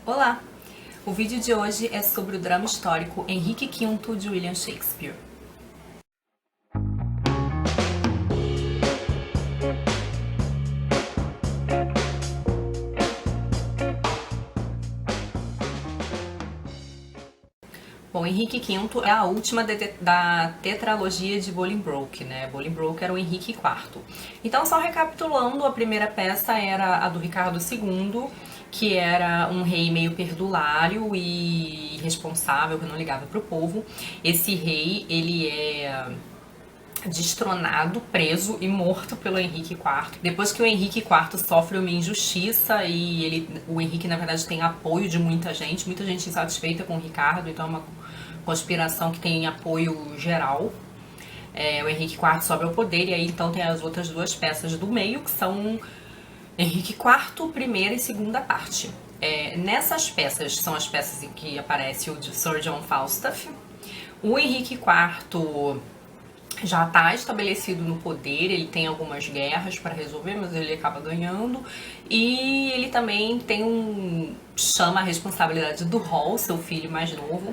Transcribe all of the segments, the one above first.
Olá! O vídeo de hoje é sobre o drama histórico Henrique V de William Shakespeare. Bom, Henrique V é a última da tetralogia de Bolingbroke, né? Bolingbroke era o Henrique IV. Então, só recapitulando, a primeira peça era a do Ricardo II, que era um rei meio perdulário e irresponsável, que não ligava para o povo. Esse rei, ele é destronado, preso e morto pelo Henrique IV. Depois que o Henrique IV sofre uma injustiça e o Henrique, na verdade, tem apoio de muita gente insatisfeita com o Ricardo, então é uma conspiração que tem apoio geral. O Henrique IV sobe ao poder e aí então tem as outras duas peças do meio, que são Henrique IV, primeira e segunda parte. Nessas peças, são as peças em que aparece o Sir John Falstaff. O Henrique IV já está estabelecido no poder, ele tem algumas guerras para resolver, mas ele acaba ganhando. E ele também chama a responsabilidade do Hall, seu filho mais novo,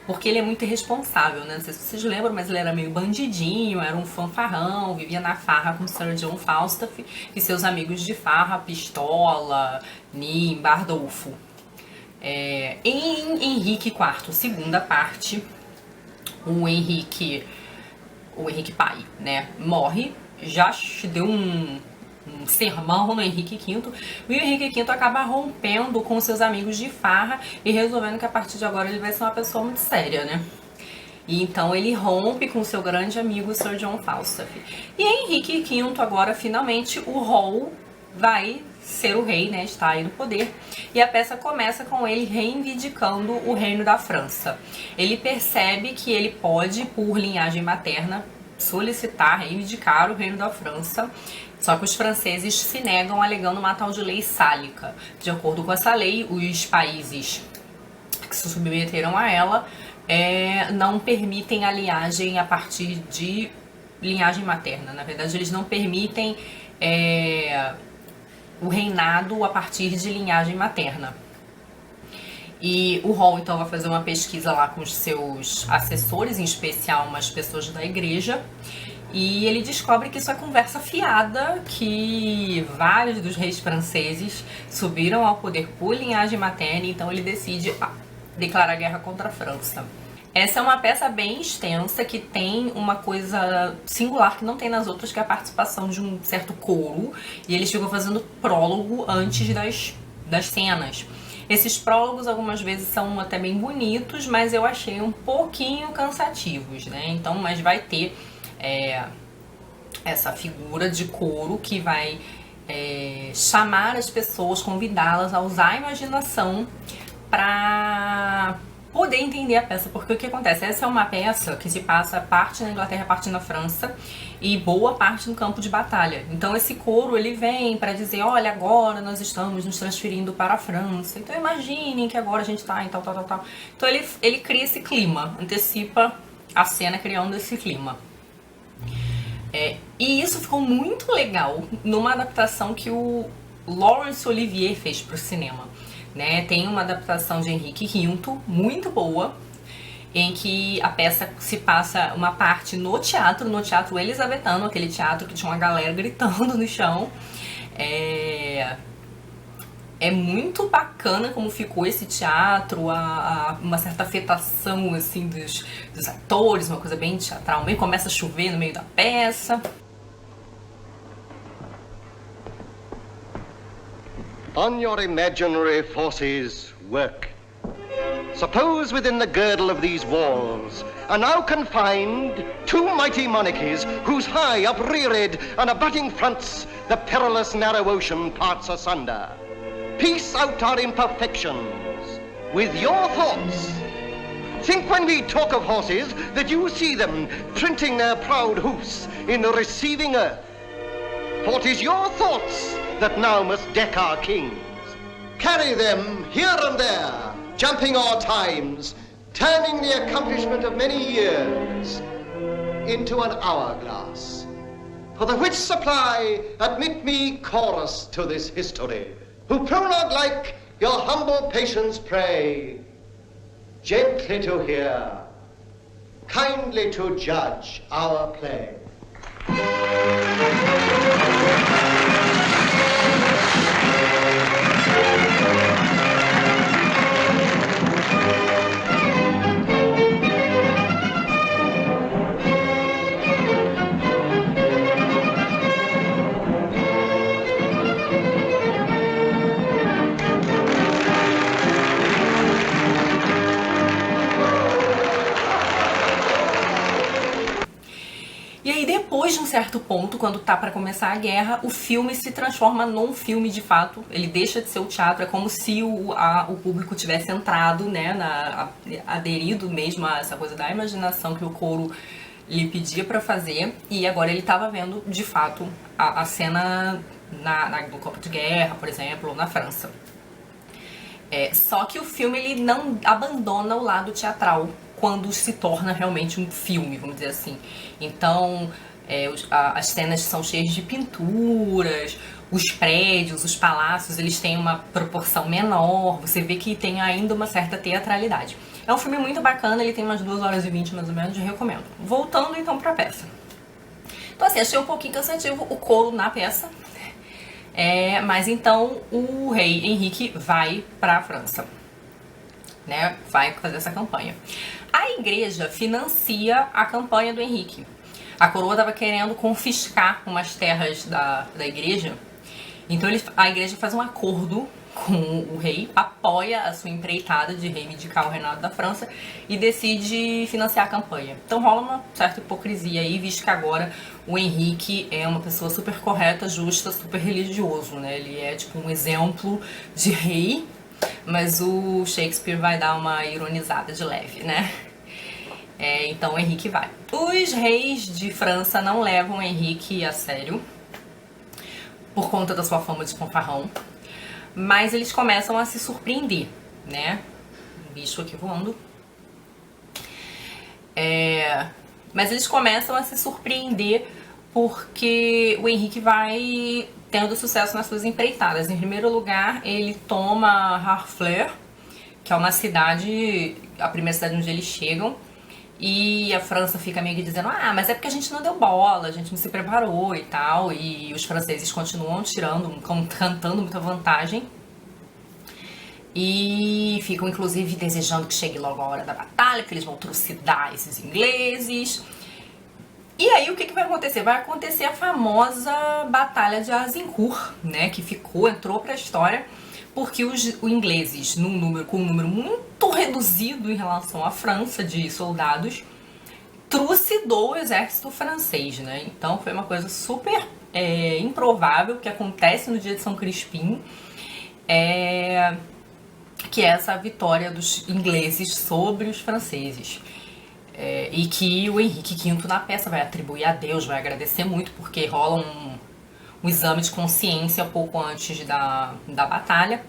porque ele é muito irresponsável, né? Não sei se vocês lembram, mas ele era meio bandidinho, era um fanfarrão, vivia na farra com Sir John Falstaff e seus amigos de farra, Pistola, Nym, Bardolfo. Em Henrique IV, segunda parte, o Henrique pai, né, morre, já deu um sermão no Henrique V, e o Henrique V acaba rompendo com seus amigos de farra e resolvendo que a partir de agora ele vai ser uma pessoa muito séria, né? E então ele rompe com seu grande amigo Sir John Falstaff. E Henrique V agora, finalmente, o Hall vai ser o rei, né, está aí no poder, e a peça começa com ele reivindicando o reino da França. Ele percebe que ele pode, por linhagem materna, solicitar, reivindicar o reino da França, só que os franceses se negam, alegando uma tal de lei sálica. De acordo com essa lei, os países que se submeteram a ela não permitem a linhagem a partir de linhagem materna. Na verdade, eles não permitem o reinado a partir de linhagem materna. E o Hall então vai fazer uma pesquisa lá com os seus assessores, em especial umas pessoas da igreja, e ele descobre que isso é conversa fiada, que vários dos reis franceses subiram ao poder por linhagem materna, então ele decide declarar guerra contra a França. Essa é uma peça bem extensa, que tem uma coisa singular que não tem nas outras, que é a participação de um certo coro, e eles ficam fazendo prólogo antes das cenas. Esses prólogos algumas vezes são até bem bonitos, mas eu achei um pouquinho cansativos, né? Então, mas vai ter essa figura de coro que vai chamar as pessoas, convidá-las a usar a imaginação para poder entender a peça, porque o que acontece? Essa é uma peça que se passa parte na Inglaterra, parte na França e boa parte no campo de batalha. Então esse coro, ele vem para dizer, olha, agora nós estamos nos transferindo para a França, então imaginem que agora a gente está em tal. Então ele cria esse clima, antecipa a cena criando esse clima. E isso ficou muito legal numa adaptação que o Laurence Olivier fez para o cinema. Né? Tem uma adaptação de Henrique V muito boa, em que a peça se passa uma parte no teatro elizabetano, aquele teatro que tinha uma galera gritando no chão. É muito bacana como ficou esse teatro, uma certa afetação assim, dos atores, uma coisa bem teatral, meio começa a chover no meio da peça. On your imaginary forces work. Suppose within the girdle of these walls are now confined two mighty monarchies, whose high upreared and abutting fronts the perilous narrow ocean parts asunder. Piece out our imperfections with your thoughts. Think when we talk of horses that you see them printing their proud hoofs in the receiving earth. For 'tis your thoughts that now must deck our kings. Carry them here and there, jumping our times, turning the accomplishment of many years into an hourglass. For the which supply admit me chorus to this history, who prologue like your humble patience pray, gently to hear, kindly to judge our play. E aí depois de um certo ponto, quando tá pra começar a guerra, o filme se transforma num filme de fato. Ele deixa de ser o teatro, é como se o público tivesse entrado, né, aderido mesmo a essa coisa da imaginação que o coro lhe pedia pra fazer. E agora ele tava vendo, de fato, a cena no campo de guerra, por exemplo, ou na França. Só que o filme ele não abandona o lado teatral quando se torna realmente um filme, vamos dizer assim. Então, as cenas são cheias de pinturas, os prédios, os palácios, eles têm uma proporção menor, você vê que tem ainda uma certa teatralidade. É um filme muito bacana, ele tem umas 2 horas e 20 mais ou menos, eu recomendo. Voltando então pra peça. Então assim, achei um pouquinho cansativo o coro na peça, mas então o rei Henrique vai pra França, né? Vai fazer essa campanha. A igreja financia a campanha do Henrique. A coroa estava querendo confiscar umas terras da igreja. Então a igreja faz um acordo com o rei, apoia a sua empreitada de reivindicar o reinado da França e decide financiar a campanha. Então rola uma certa hipocrisia aí, visto que agora o Henrique é uma pessoa super correta, justa, super religioso, né? Ele é tipo um exemplo de rei, mas o Shakespeare vai dar uma ironizada de leve, né? Então o Henrique vai. Os reis de França não levam o Henrique a sério por conta da sua fama de fanfarrão, mas eles começam a se surpreender, né? Um bicho aqui voando. Mas eles começam a se surpreender porque o Henrique vai tendo sucesso nas suas empreitadas. Em primeiro lugar, ele toma Harfleur, que é uma cidade, a primeira cidade onde eles chegam, e a França fica meio que dizendo, mas é porque a gente não deu bola, a gente não se preparou e tal, e os franceses continuam cantando muita vantagem, e ficam inclusive desejando que chegue logo a hora da batalha, que eles vão trucidar esses ingleses. E aí o que vai acontecer? Vai acontecer a famosa Batalha de Azincourt, né, que entrou pra história, porque os ingleses, com um número muito reduzido em relação à França de soldados, trucidou o exército francês, né? Então foi uma coisa super improvável que acontece no dia de São Crispim, que é essa vitória dos ingleses sobre os franceses. E que o Henrique V na peça vai atribuir a Deus, vai agradecer muito, porque rola um exame de consciência pouco antes da batalha,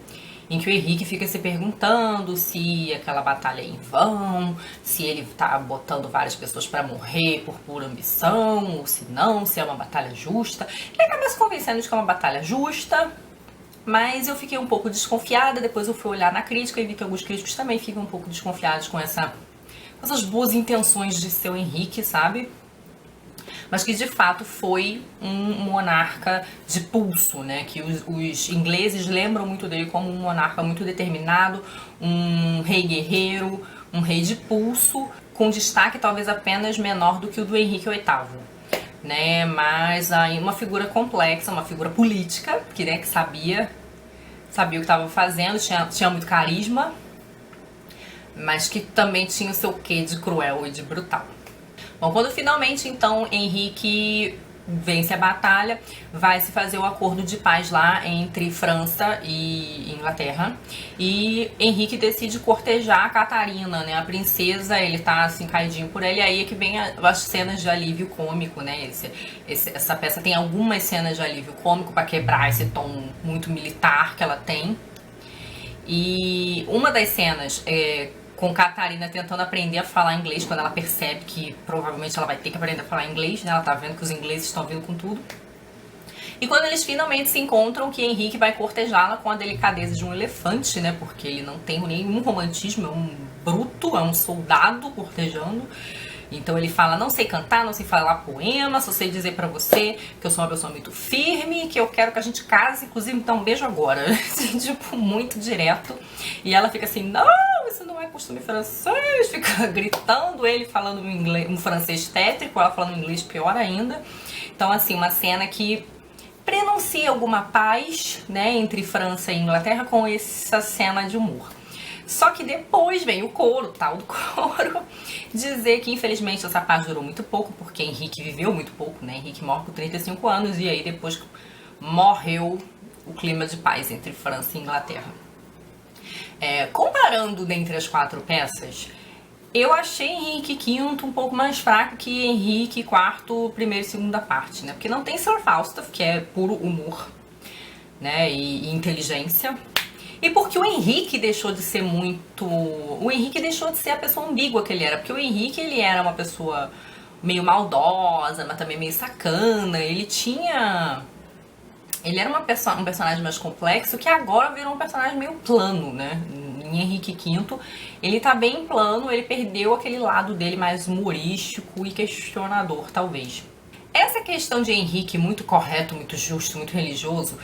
em que o Henrique fica se perguntando se aquela batalha é em vão, se ele tá botando várias pessoas para morrer por pura ambição, ou se não, se é uma batalha justa. Ele acaba se convencendo de que é uma batalha justa, mas eu fiquei um pouco desconfiada. Depois eu fui olhar na crítica e vi que alguns críticos também ficam um pouco desconfiados com essas boas intenções de seu Henrique, sabe? Mas que de fato foi um monarca de pulso, né? Que os ingleses lembram muito dele como um monarca muito determinado, um rei guerreiro, um rei de pulso, com destaque talvez apenas menor do que o do Henrique VIII, né? Mas aí uma figura complexa, uma figura política, que sabia o que estava fazendo, tinha muito carisma, mas que também tinha o seu quê de cruel e de brutal. Bom, quando finalmente, então, Henrique vence a batalha, vai se fazer o acordo de paz lá entre França e Inglaterra, e Henrique decide cortejar a Catarina, né, a princesa. Ele tá assim, caidinho por ela, e aí é que vem as cenas de alívio cômico, né, essa peça tem algumas cenas de alívio cômico para quebrar esse tom muito militar que ela tem, e uma das cenas com Catarina tentando aprender a falar inglês, quando ela percebe que provavelmente ela vai ter que aprender a falar inglês, né? Ela tá vendo que os ingleses estão vindo com tudo. E quando eles finalmente se encontram, que Henrique vai cortejá-la com a delicadeza de um elefante, né? Porque ele não tem nenhum romantismo, é um bruto, é um soldado cortejando. Então ele fala, não sei cantar, não sei falar poema, só sei dizer pra você que eu sou uma pessoa muito firme, que eu quero que a gente case, inclusive me dá um beijo agora. Tipo, muito direto. E ela fica assim, não, isso não é costume francês. Fica gritando, ele falando um francês tétrico, ela falando inglês pior ainda. Então assim, uma cena que prenuncia alguma paz, né, entre França e Inglaterra com essa cena de humor. Só que depois vem o coro, tal do coro, dizer que infelizmente essa paz durou muito pouco, porque Henrique viveu muito pouco, né? Henrique morre com 35 anos e aí depois morreu o clima de paz entre França e Inglaterra. Comparando dentre as 4 peças, eu achei Henrique V um pouco mais fraco que Henrique IV, primeira e segunda parte, né? Porque não tem Sir Falstaff, que é puro humor, né? E inteligência. E porque o Henrique deixou de ser muito... O Henrique deixou de ser a pessoa ambígua que ele era. Porque o Henrique, ele era uma pessoa meio maldosa, mas também meio sacana. Ele era um personagem mais complexo, que agora virou um personagem meio plano, né? Em Henrique V, ele tá bem plano, ele perdeu aquele lado dele mais humorístico e questionador, talvez. Essa questão de Henrique muito correto, muito justo, muito religioso...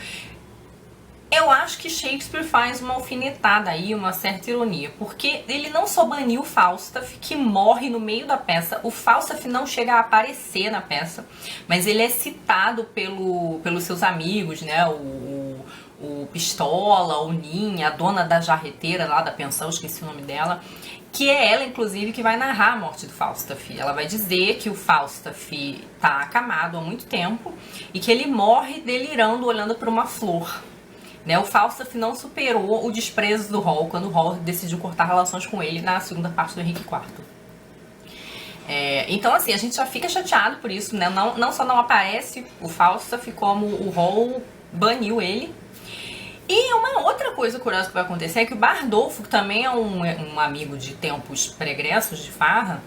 Eu acho que Shakespeare faz uma alfinetada aí, uma certa ironia, porque ele não só baniu o Falstaff, que morre no meio da peça. O Falstaff não chega a aparecer na peça, mas ele é citado pelos seus amigos, né? O Pistola, o Ninha, a dona da jarreteira lá da pensão, esqueci o nome dela, que é ela, inclusive, que vai narrar a morte do Falstaff. Ela vai dizer que o Falstaff tá acamado há muito tempo e que ele morre delirando, olhando para uma flor. Né, o Falstaff não superou o desprezo do Hall quando o Hall decidiu cortar relações com ele na segunda parte do Henrique IV. Então assim, a gente já fica chateado por isso, né? Não só não aparece o Falstaff, como o Hall baniu ele. E uma outra coisa curiosa que vai acontecer é que o Bardolfo, que também é um amigo de tempos pregressos de farra,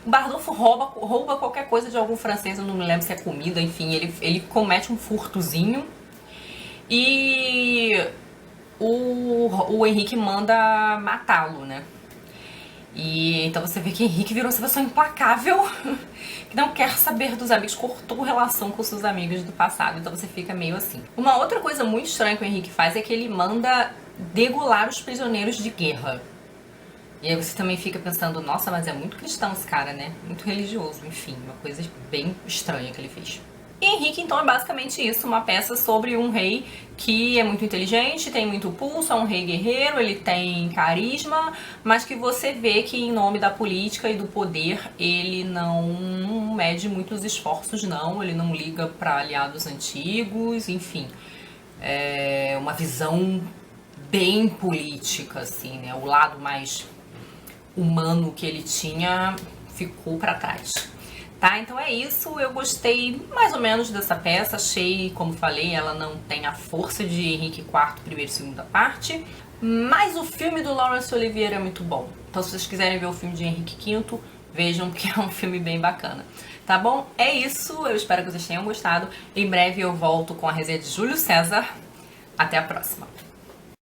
o Bardolfo rouba qualquer coisa de algum francês, eu não me lembro se é comida, enfim, ele comete um furtozinho. E o Henrique manda matá-lo, né? E então você vê que Henrique virou essa pessoa implacável, que não quer saber dos amigos, cortou relação com seus amigos do passado. Então você fica meio assim. Uma outra coisa muito estranha que o Henrique faz é que ele manda degolar os prisioneiros de guerra. E aí você também fica pensando, nossa, mas é muito cristão esse cara, né? Muito religioso, enfim, uma coisa bem estranha que ele fez. E Henrique, então, é basicamente isso, uma peça sobre um rei que é muito inteligente, tem muito pulso, é um rei guerreiro, ele tem carisma, mas que você vê que em nome da política e do poder ele não mede muitos esforços, não, ele não liga para aliados antigos, enfim, é uma visão bem política, assim, né, o lado mais humano que ele tinha ficou para trás. Tá, então é isso, eu gostei mais ou menos dessa peça, achei, como falei, ela não tem a força de Henrique IV, primeira e segunda parte, mas o filme do Laurence Olivier é muito bom. Então se vocês quiserem ver o filme de Henrique V, vejam que é um filme bem bacana. Tá bom? É isso, eu espero que vocês tenham gostado. Em breve eu volto com a resenha de Júlio César. Até a próxima!